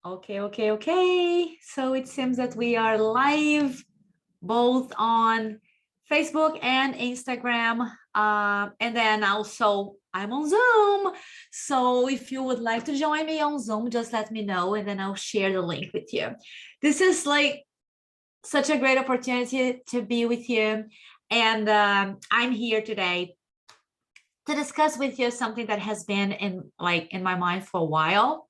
Okay. So it seems that we are live both on Facebook and Instagram. And then also I'm on Zoom. So if you would like to join me on Zoom, just let me know and then I'll share the link with you. This is like such a great opportunity to be with you. And I'm here today to discuss with you something that has been in my mind for a while.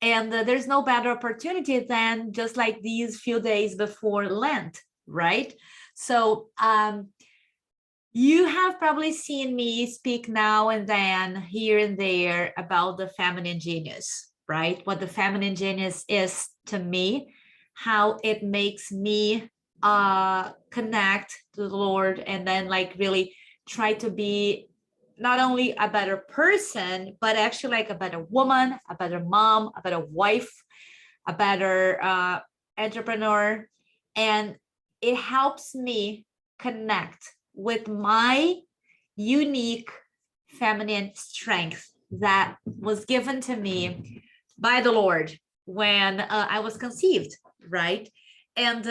And there's no better opportunity than just like these few days before Lent, right? So you have probably seen me speak now and then, here and there, about the feminine genius, right? What the feminine genius is to me, how it makes me connect to the Lord, and then like really try to be not only a better person, but actually like a better woman, a better mom, a better wife, a better entrepreneur. And it helps me connect with my unique feminine strength that was given to me by the Lord when I was conceived, right? And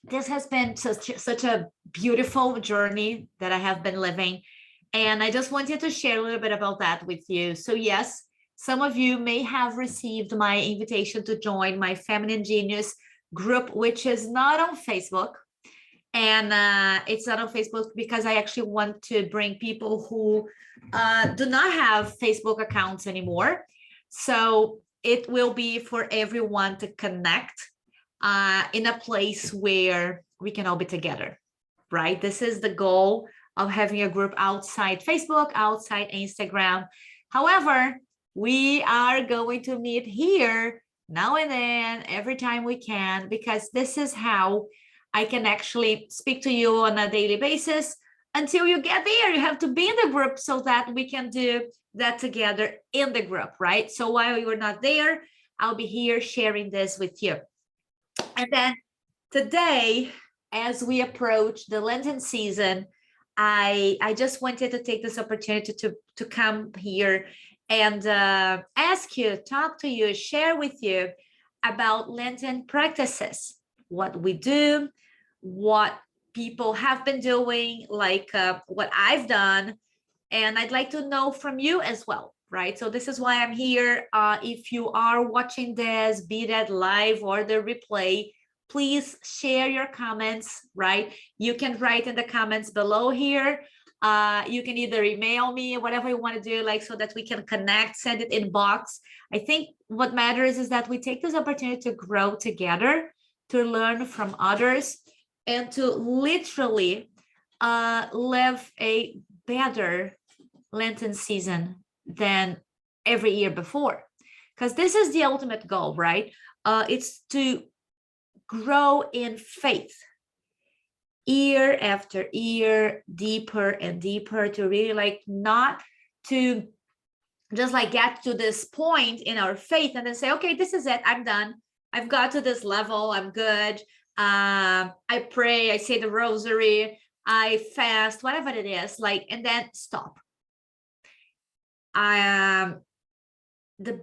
this has been such a beautiful journey that I have been living. And I just wanted to share a little bit about that with you. So yes, some of you may have received my invitation to join my Feminine Genius group, which is not on Facebook. And it's not on Facebook because I actually want to bring people who do not have Facebook accounts anymore. So it will be for everyone to connect in a place where we can all be together, right? This is the goal of having a group outside Facebook, outside Instagram. However, we are going to meet here now and then, every time we can, because this is how I can actually speak to you on a daily basis until you get there. You have to be in the group so that we can do that together in the group, right? So while you're not there, I'll be here sharing this with you. And then today, as we approach the Lenten season, I just wanted to take this opportunity to come here and ask you, talk to you, share with you about Lenten practices, what we do, what people have been doing, like what I've done. And I'd like to know from you as well, right? So this is why I'm here. If you are watching this, be that live or the replay, please share your comments, right? You can write in the comments below here. You can either email me, whatever you want to do, like so that we can connect, send it in box. I think what matters is that we take this opportunity to grow together, to learn from others, and to literally live a better Lenten season than every year before. Because this is the ultimate goal, right? It's to grow in faith year after year, deeper and deeper, to really like not to just like get to this point in our faith and then say, okay, this is it, I'm done, I've got to this level, I'm good. I pray, I say the rosary, I fast, whatever it is, like, and then stop. The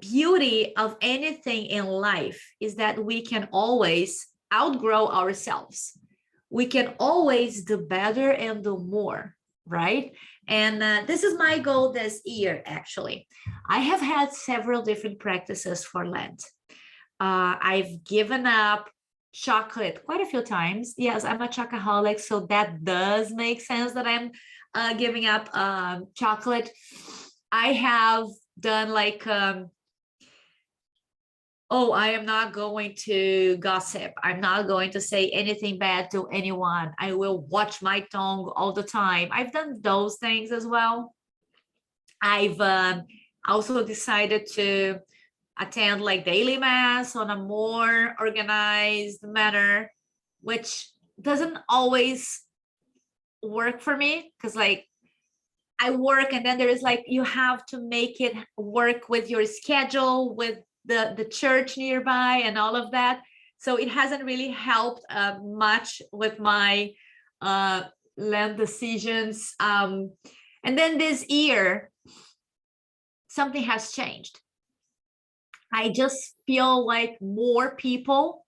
beauty of anything in life is that we can always outgrow ourselves. We can always do better and do more, right? And this is my goal this year, actually. I have had several different practices for Lent. I've given up chocolate quite a few times. Yes, I'm a chocoholic, so that does make sense that I'm giving up chocolate. I have done like oh, I am not going to gossip, I'm not going to say anything bad to anyone, I will watch my tongue all the time. I've done those things as well. I've also decided to attend like daily mass on a more organized manner, which doesn't always work for me, because like I work and then there is like, you have to make it work with your schedule, with the church nearby and all of that. So it hasn't really helped much with my Lent decisions. And then this year, something has changed. I just feel like more people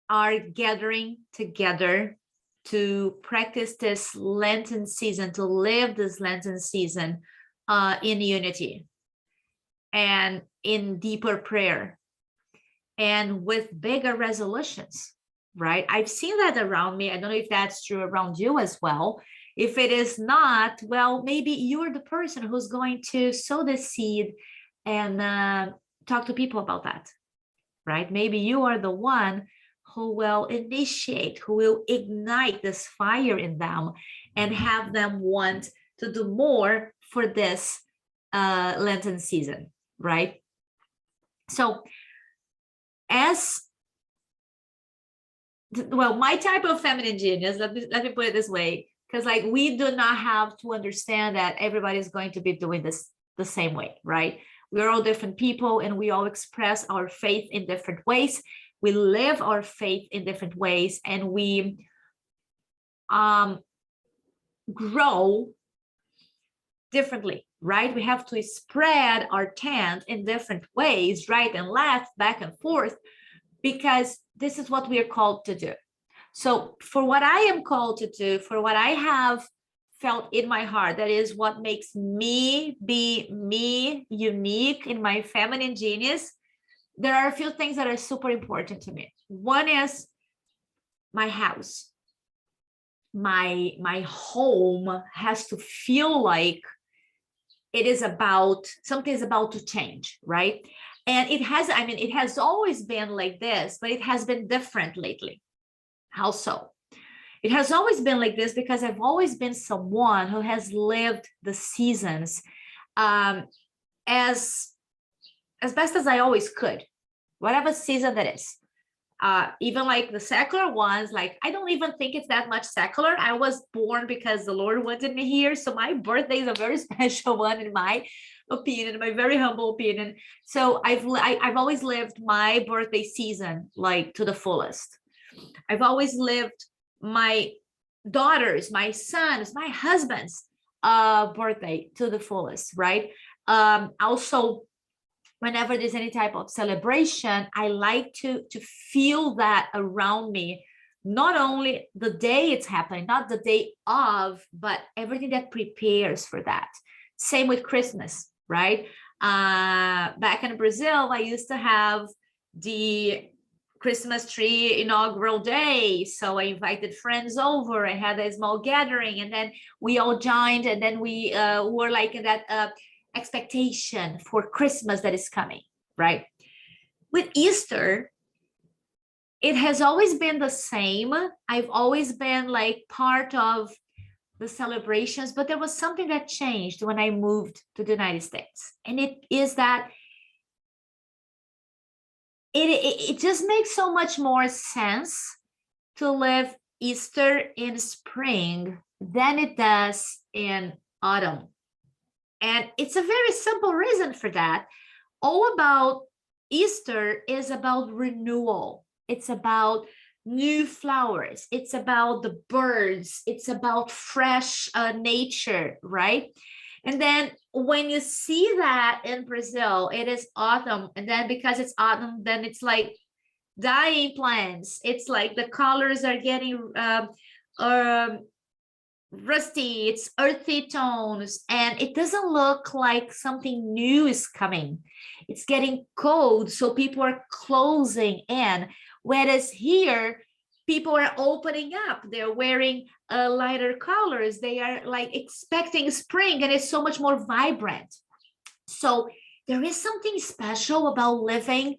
are gathering together to practice this Lenten season, to live this Lenten season in unity and in deeper prayer and with bigger resolutions, right? I've seen that around me. I don't know if that's true around you as well. If it is not, well, maybe you're the person who's going to sow the seed and talk to people about that, right? Maybe you are the one who will initiate, who will ignite this fire in them and have them want to do more for this Lenten season, right? So well, my type of feminine genius, let me put it this way, because like we do not have to understand that everybody's going to be doing this the same way, right? We're all different people and we all express our faith in different ways. We live our faith in different ways, and we grow differently, right? We have to spread our tent in different ways, right and left, back and forth, because this is what we are called to do. So for what I am called to do, for what I have felt in my heart, that is what makes me be me, unique in my feminine genius, there are a few things that are super important to me. One is my house. My home has to feel like it is about, something is about to change, right? And it has, I mean, it has always been like this, but it has been different lately. How so? It has always been like this because I've always been someone who has lived the seasons as best as I always could, whatever season that is. Even like the secular ones, like I don't even think it's that much secular. I was born because the Lord wanted me here. So my birthday is a very special one in my opinion, my very humble opinion. So I've always lived my birthday season like to the fullest. I've always lived my daughters, my sons, my husband's birthday to the fullest, right? Also, whenever there's any type of celebration, I like to feel that around me, not only the day it's happening, not the day of, but everything that prepares for that. Same with Christmas, right? Back in Brazil, I used to have the Christmas tree inaugural day. So I invited friends over. I had a small gathering, and then we all joined, and then we were like in that expectation for Christmas that is coming, right? With Easter, it has always been the same. I've always been like part of the celebrations, but there was something that changed when I moved to the United States. And it is that it just makes so much more sense to live Easter in spring than it does in autumn. And it's a very simple reason for that. All about Easter is about renewal. It's about new flowers. It's about the birds. It's about fresh nature, right? And then when you see that in Brazil, it is autumn. And then because it's autumn, then it's like dying plants. It's like the colors are getting rusty, it's earthy tones, and it doesn't look like something new is coming. It's getting cold, so people are closing in. Whereas here, people are opening up. They're wearing lighter colors. They are like expecting spring, and it's so much more vibrant. So there is something special about living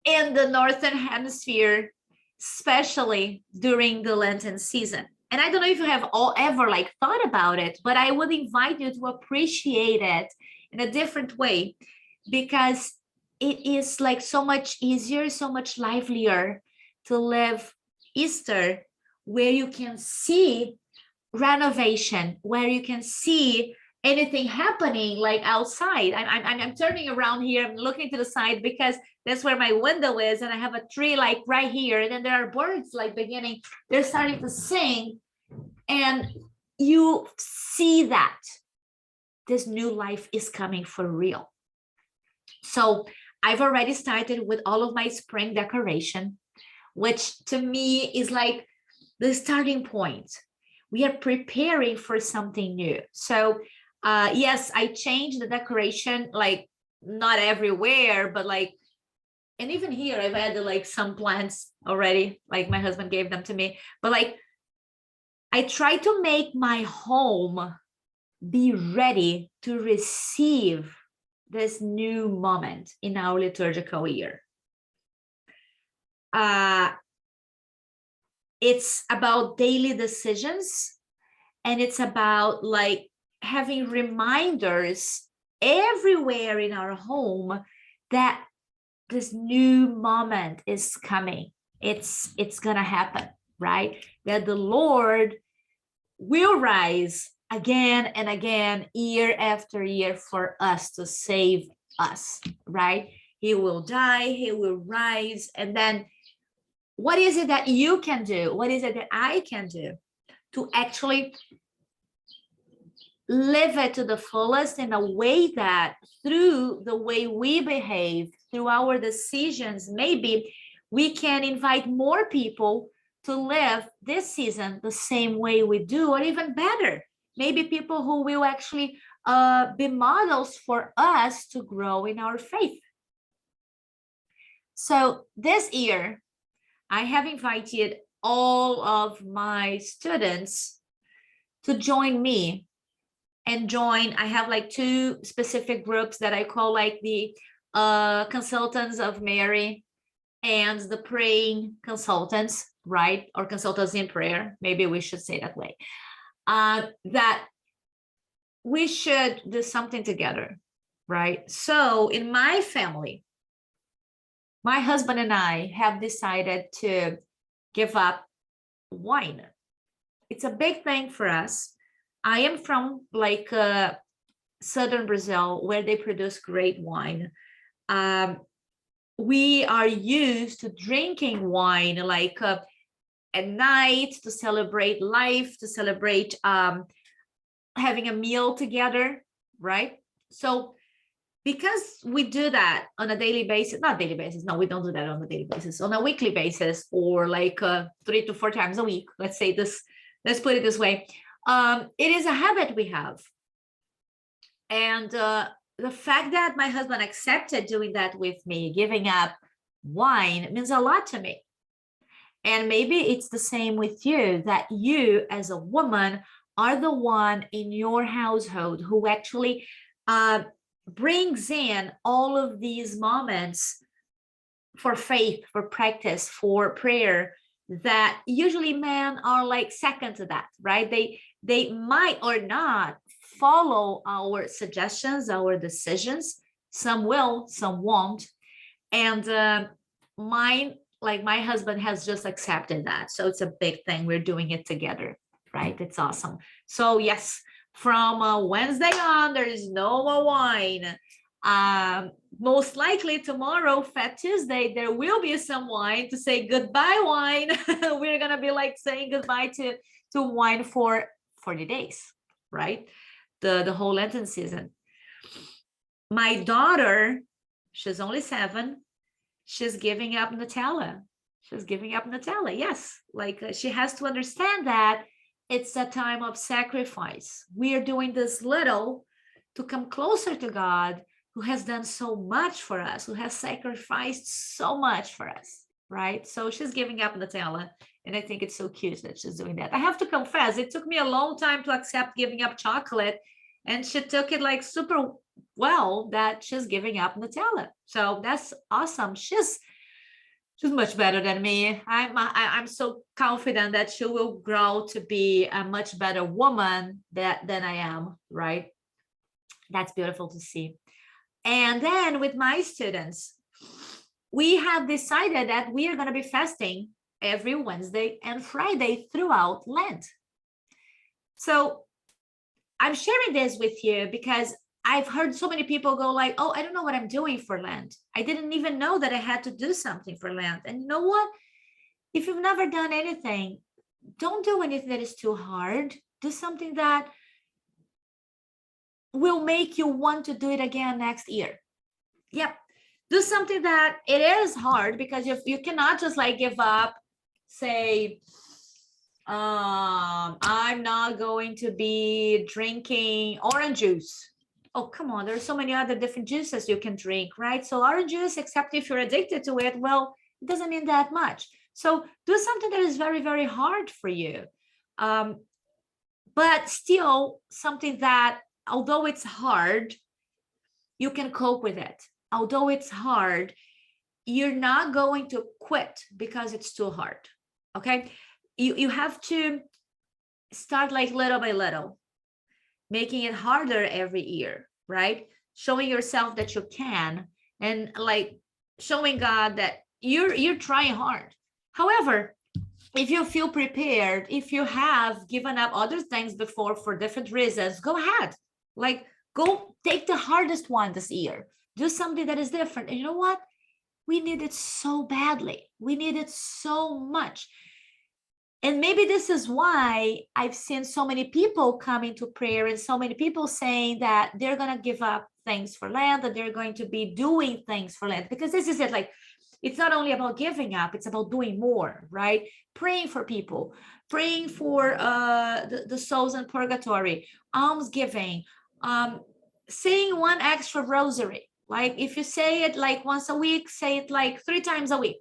in the Northern Hemisphere, especially during the Lenten season. And I don't know if you have all ever like thought about it, but I would invite you to appreciate it in a different way, because it is like so much easier, so much livelier to live Easter where you can see renovation, where you can see anything happening like outside. I'm turning around here, I'm looking to the side because that's where my window is, and I have a tree like right here, and then there are birds like beginning, they're starting to sing, and you see that this new life is coming for real. So I've already started with all of my spring decoration, which to me is like the starting point. We are preparing for something new. So yes, I changed the decoration, like not everywhere, but like, and even here I've added like some plants already, like my husband gave them to me, but like I try to make my home be ready to receive this new moment in our liturgical year. It's about daily decisions, and it's about like having reminders everywhere in our home that this new moment is coming. It's gonna happen, right? That the Lord will rise again and again, year after year, for us to save us, right? He will die, he will rise, and then what is it that you can do? What is it that I can do to actually live it to the fullest in a way that through the way we behave, through our decisions, maybe we can invite more people to live this season the same way we do, or even better. Maybe people who will actually be models for us to grow in our faith. So this year, I have invited all of my students to join me and join. I have like two specific groups that I call like the consultants of Mary and the praying consultants, right? Or consultants in prayer. Maybe we should say that way. That we should do something together, right? So in my family, my husband and I have decided to give up wine. It's a big thing for us. I am from like southern Brazil, where they produce great wine. We are used to drinking wine like at night to celebrate life, to celebrate having a meal together, right? So because we do that on a daily basis, not daily basis, no, we don't do that on a daily basis, on a weekly basis, or like 3 to 4 times a week, let's say this, let's put it this way. It is a habit we have. And the fact that my husband accepted doing that with me, giving up wine, means a lot to me. And maybe it's the same with you, that you as a woman are the one in your household who actually brings in all of these moments for faith, for practice, for prayer, that usually men are like second to that, right? They might or not follow our suggestions, our decisions. Some will, some won't. And mine, like my husband has just accepted that. So it's a big thing. We're doing it together, right? It's awesome. So yes, from Wednesday on, there is no more wine. Most likely tomorrow, Fat Tuesday, there will be some wine to say goodbye wine. We're gonna be like saying goodbye to wine for 40 days, right? The whole Lenten season. My daughter, she's only 7. She's giving up Nutella. She's giving up Nutella. Yes, like she has to understand that it's a time of sacrifice. We are doing this little to come closer to God, who has done so much for us, who has sacrificed so much for us, right? So she's giving up Nutella, and I think it's so cute that she's doing that. I have to confess, it took me a long time to accept giving up chocolate, and she took it like super well that she's giving up Nutella. So that's awesome. She's much better than me. I'm so confident that she will grow to be a much better woman than I am, right? That's beautiful to see. And then with my students, we have decided that we are going to be fasting every Wednesday and Friday throughout Lent. So I'm sharing this with you because I've heard so many people go like, oh, I don't know what I'm doing for Lent. I didn't even know that I had to do something for Lent. And you know what? If you've never done anything, don't do anything that is too hard. Do something that will make you want to do it again next year. Yep. Do something that it is hard, because you cannot just like give up, say, I'm not going to be drinking orange juice. Oh, come on. There's so many other different juices you can drink, right? So orange juice, except if you're addicted to it, well, it doesn't mean that much. So do something that is very, very hard for you. But still something that, although it's hard, you can cope with it. Although it's hard, you're not going to quit because it's too hard. Okay. You have to start like little by little, making it harder every year, right? Showing yourself that you can, and like showing God that you're trying hard. However, if you feel prepared, if you have given up other things before for different reasons, go ahead. Like, go take the hardest one this year. Do something that is different. And you know what? We need it so badly. We need it so much. And maybe this is why I've seen so many people coming to prayer, and so many people saying that they're going to give up things for Lent, that they're going to be doing things for Lent, because this is it. Like, it's not only about giving up, it's about doing more, right? Praying for people, praying for the souls in purgatory, almsgiving, saying one extra rosary. Like, if you say it like once a week, say it like 3 times a week.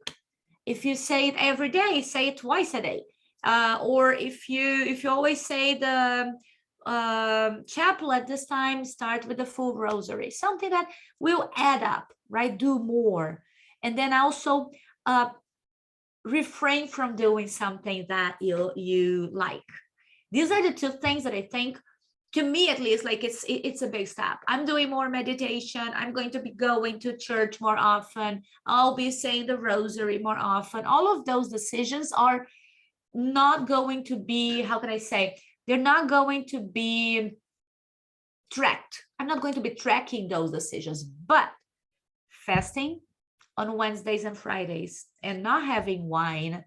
If you say it every day, say it twice a day. Or if you always say the chapel at this time, start with the full rosary, something that will add up, right? Do more. And then also refrain from doing something that you like. These are the 2 things that I think, to me at least, like it's a big step. I'm doing more meditation. I'm going to be going to church more often. I'll be saying the rosary more often. All of those decisions are not going to be, how can I say, they're not going to be tracked. I'm not going to be tracking those decisions. But fasting on Wednesdays and Fridays and not having wine,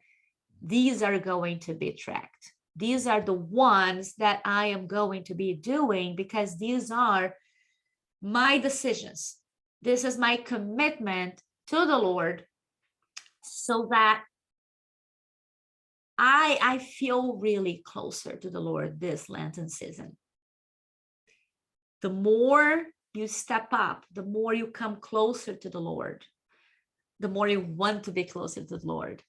these are going to be tracked. These are the ones that I am going to be doing, because these are my decisions. This is my commitment to the Lord, so that I feel really closer to the Lord this Lenten season. The more you step up, the more you come closer to the Lord, the more you want to be closer to the Lord,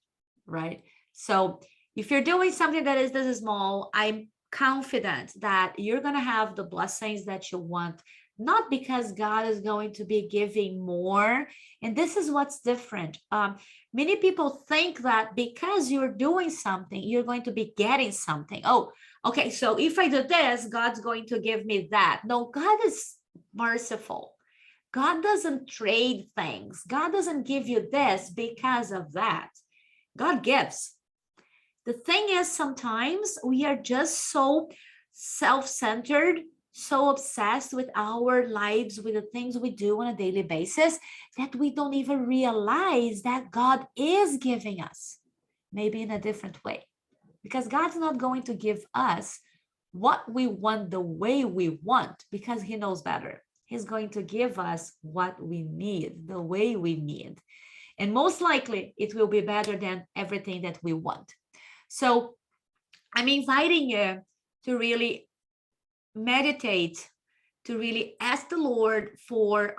right? So if you're doing something that is this small, I'm confident that you're going to have the blessings that you want, not because God is going to be giving more. And this is what's different. Many people think that because you're doing something, you're going to be getting something. Oh, okay, so if I do this, God's going to give me that. No, God is merciful. God doesn't trade things. God doesn't give you this because of that. God gives. The thing is, sometimes we are just so self-centered, so obsessed with our lives, with the things we do on a daily basis, that we don't even realize that God is giving us, maybe in a different way. Because God's not going to give us what we want the way we want, because he knows better. He's going to give us what we need, the way we need. And most likely, it will be better than everything that we want. So I'm inviting you to really meditate, to really ask the Lord for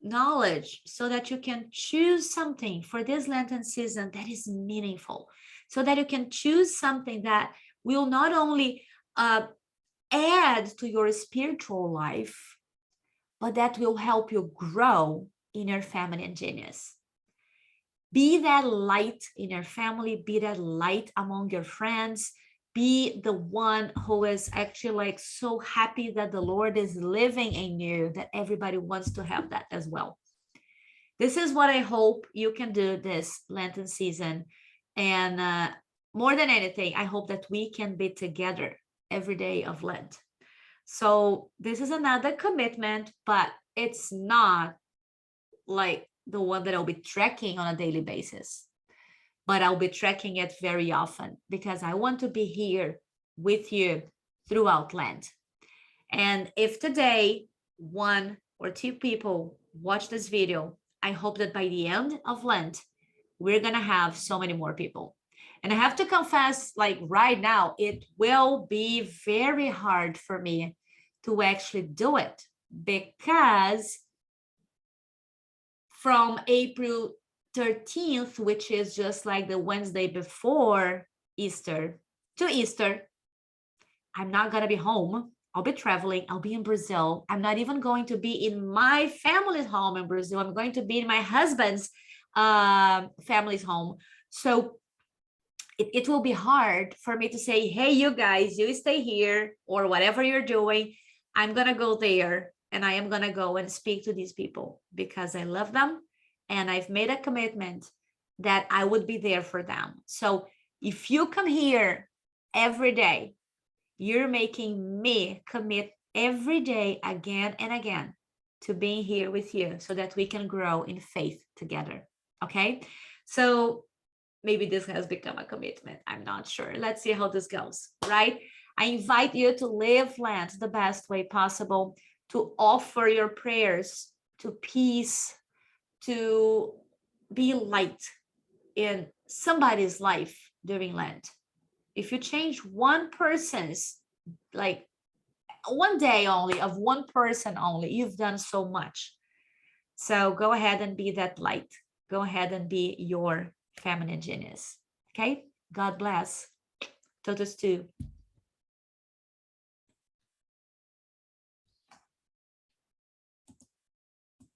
knowledge, so that you can choose something for this Lenten season that is meaningful, so that you can choose something that will not only add to your spiritual life, but that will help you grow in your family and genius. Be that light in your family, be that light among your friends, be the one who is actually like so happy that the Lord is living in you, that everybody wants to have that as well. This is what I hope you can do this Lenten season. And more than anything, I hope that we can be together every day of Lent. So this is another commitment, but it's not like the one that I'll be tracking on a daily basis, but I'll be tracking it very often, because I want to be here with you throughout Lent. And if today one or 2 people watch this video, I hope that by the end of Lent, we're going to have so many more people. And I have to confess, like right now, it will be very hard for me to actually do it, because from April 13th, which is just like the Wednesday before Easter, to Easter, I'm not going to be home. I'll be traveling. I'll be in Brazil. I'm not even going to be in my family's home in Brazil. I'm going to be in my husband's family's home. So it will be hard for me to say, hey, you guys, you stay here, or whatever you're doing. I'm going to go there, and I am going to go and speak to these people because I love them. And I've made a commitment that I would be there for them. So if you come here every day, you're making me commit every day again and again to being here with you so that we can grow in faith together. Okay. So maybe this has become a commitment. I'm not sure. Let's see how this goes, right? I invite you to live Lent the best way possible, to offer your prayers to peace, to be light in somebody's life during Lent. If you change one person's, like one day only, of one person only, you've done so much. So go ahead and be that light. Go ahead and be your feminine genius. Okay? God bless. Totus tu.